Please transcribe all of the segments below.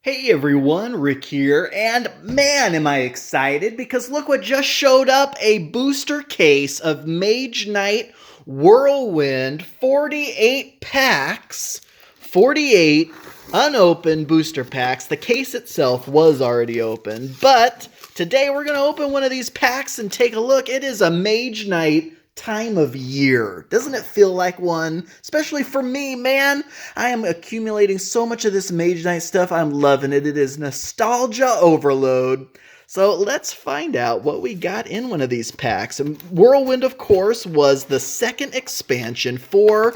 Hey everyone, Rick here, and man am I excited because look what just showed up, a booster case of Mage Knight Whirlwind, 48 packs, 48 unopened booster packs. The case itself was already open, but today we're going to open one of these packs and take a look. It is a Mage Knight time of year. Doesn't it feel like one? Especially for me, man. I am accumulating so much of this Mage Knight stuff. I'm loving it. It is nostalgia overload. So let's find out what we got in one of these packs. And Whirlwind, of course, was the second expansion for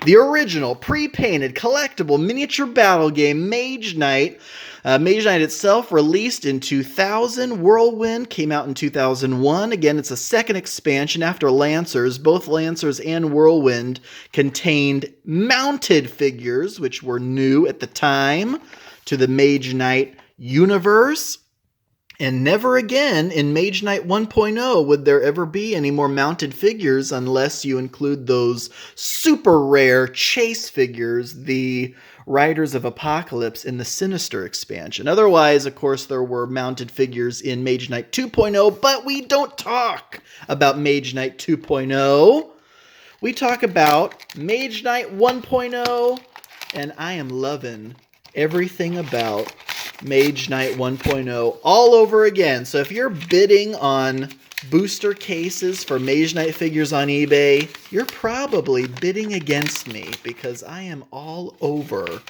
the original pre-painted collectible miniature battle game Mage Knight. Mage Knight itself released in 2000. Whirlwind came out in 2001. Again, it's a second expansion after Lancers. Both Lancers and Whirlwind contained mounted figures, which were new at the time to the Mage Knight universe. And never again in Mage Knight 1.0 would there ever be any more mounted figures unless you include those super rare chase figures, the Riders of Apocalypse in the Sinister expansion. Otherwise, of course, there were mounted figures in Mage Knight 2.0, but we don't talk about Mage Knight 2.0. We talk about Mage Knight 1.0, and I am loving everything about Mage Knight 1.0 all over again. So if you're bidding on booster cases for Mage Knight figures on eBay, you're probably bidding against me because I am all over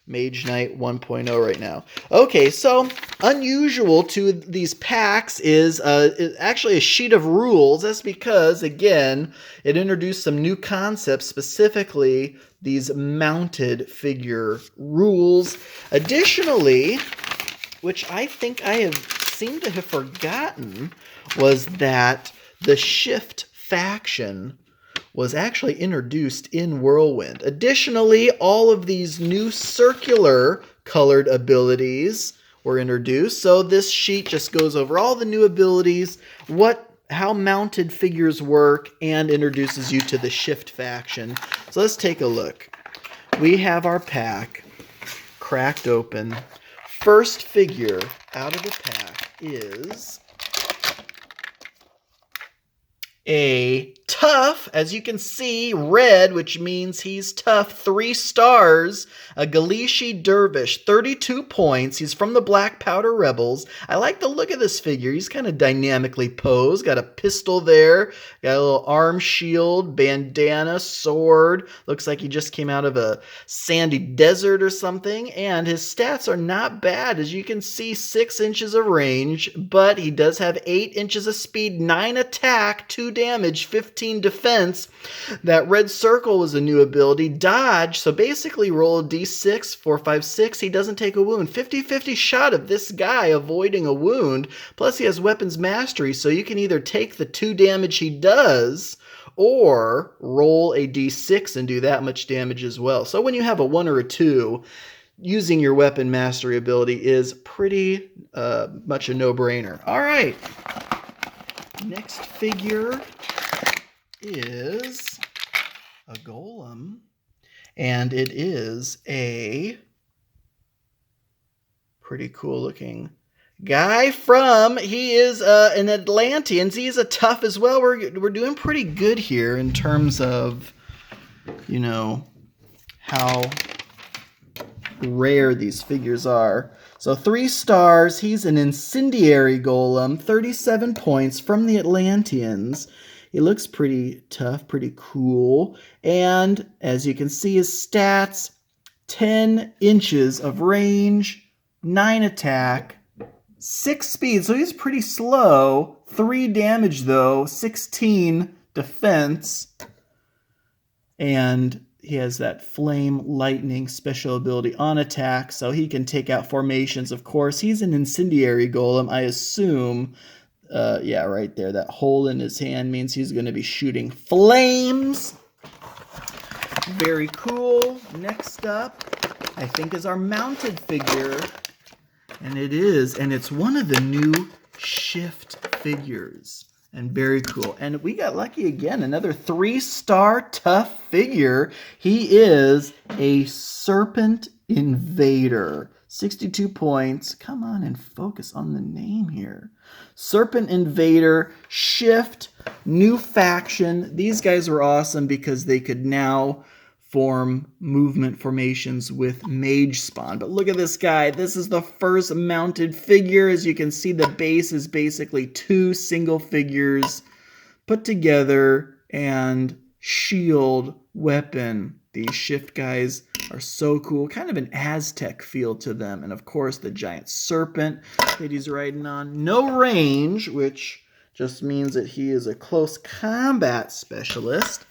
Mage Knight 1.0 right now. Okay, so unusual to these packs is actually a sheet of rules. That's because, again, it introduced some new concepts, specifically these mounted figure rules. Additionally, which I think I have seemed to have forgotten, was that the Shift faction was actually introduced in Whirlwind. Additionally, all of these new circular colored abilities were introduced. So this sheet just goes over all the new abilities, how mounted figures work, and introduces you to the Shift faction. So let's take a look. We have our pack cracked open. First figure out of the pack is a tough, as you can see, red, which means he's tough, 3 stars, a Galishi Dervish, 32 points. He's from the Black Powder Rebels. I like the look of this figure. He's kind of dynamically posed. Got a pistol there, got a little arm shield, bandana, sword. Looks like he just came out of a sandy desert or something. And his stats are not bad. As you can see, 6 inches of range, but he does have 8 inches of speed, 9 attack, 2 damage, 15 defense. That red circle was a new ability. Dodge, so basically roll a d6, 4, 5, 6. He doesn't take a wound. 50-50 shot of this guy avoiding a wound. Plus he has weapons mastery, so you can either take the 2 damage he does or roll a d6 and do that much damage as well. So when you have a 1 or a 2, using your weapon mastery ability is pretty much a no-brainer. All right. Next figure is a golem, and it is a pretty cool looking guy he is an Atlantean. He's a tough as well. We're doing pretty good here in terms of, you know, how rare these figures are. So 3 stars, he's an incendiary golem, 37 points from the Atlanteans. He looks pretty tough, pretty cool. And as you can see, his stats, 10 inches of range, 9 attack, 6 speed. So he's pretty slow. 3 damage though, 16 defense. And he has that flame lightning special ability on attack, so he can take out formations. Of course, he's an incendiary golem. I assume, yeah, right there. That hole in his hand means he's going to be shooting flames. Very cool. Next up, I think, is our mounted figure. And it's one of the new Shift figures. And very cool. And we got lucky again. Another 3-star tough figure. He is a Serpent Invader. 62 points. Come on and focus on the name here. Serpent Invader, Shift, new faction. These guys were awesome because they could now form movement formations with Mage Spawn. But look at this guy. This is the first mounted figure. As you can see, the base is basically 2 single figures put together and shield, weapon. These Shift guys are so cool. Kind of an Aztec feel to them. And of course, the giant serpent that he's riding on. No range, which just means that he is a close combat specialist.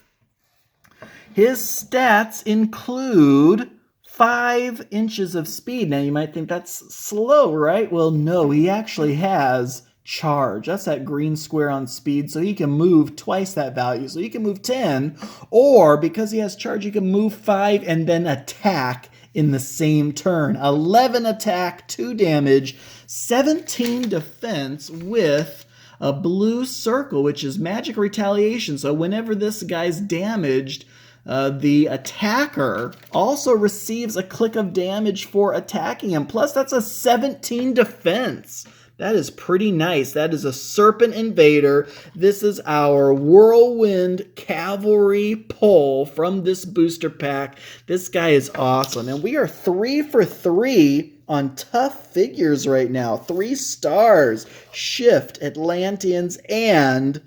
His stats include 5 inches of speed. Now, you might think that's slow, right? Well, no, he actually has charge. That's that green square on speed, so he can move twice that value. So he can move 10, or because he has charge, he can move 5 and then attack in the same turn. 11 attack, 2 damage, 17 defense with a blue circle, which is magic retaliation. So whenever this guy's damaged, the attacker also receives a click of damage for attacking him. Plus, that's a 17 defense. That is pretty nice. That is a Serpent Invader. This is our Whirlwind Cavalry pull from this booster pack. This guy is awesome. And we are 3 for 3 on tough figures right now. 3 stars. Shift, Atlanteans, and,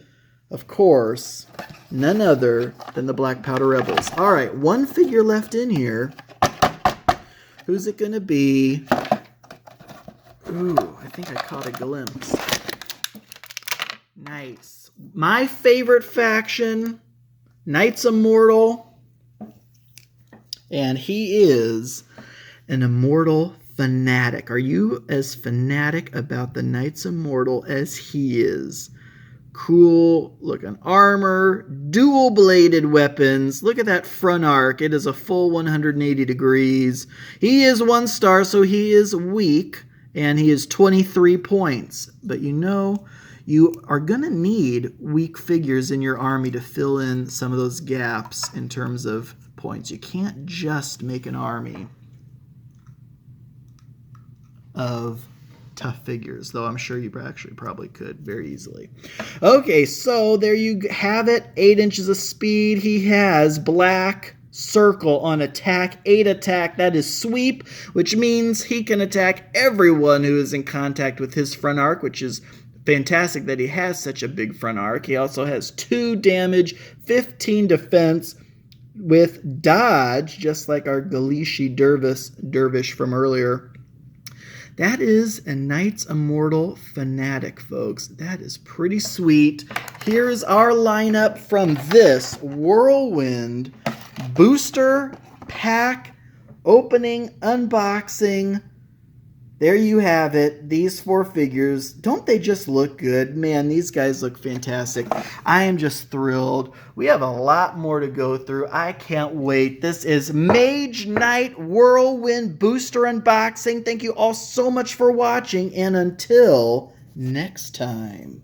of course, none other than the Black Powder Rebels. All right, 1 figure left in here. Who's it going to be? Ooh, I think I caught a glimpse. Nice. My favorite faction, Knights Immortal. And he is an Immortal fanatic. Are you as fanatic about the Knights Immortal as he is? Cool looking armor, dual bladed weapons. Look at that front arc. It is a full 180 degrees. He is 1 star, so he is weak. And he is 23 points. But you know, you are going to need weak figures in your army to fill in some of those gaps in terms of points. You can't just make an army of tough figures, though I'm sure you actually probably could very easily. Okay, so there you have it. 8 inches of speed. He has black circle on attack, 8 attack. That is sweep, which means he can attack everyone who is in contact with his front arc, which is fantastic that he has such a big front arc. He also has 2 damage, 15 defense with dodge, just like our Galishi dervish from earlier. That is a Knights Immortal fanatic, folks. That is pretty sweet. Here's our lineup from this Whirlwind booster pack opening unboxing. There you have it. These 4 figures. Don't they just look good? Man, these guys look fantastic. I am just thrilled. We have a lot more to go through. I can't wait. This is Mage Knight Whirlwind booster unboxing. Thank you all so much for watching, and until next time.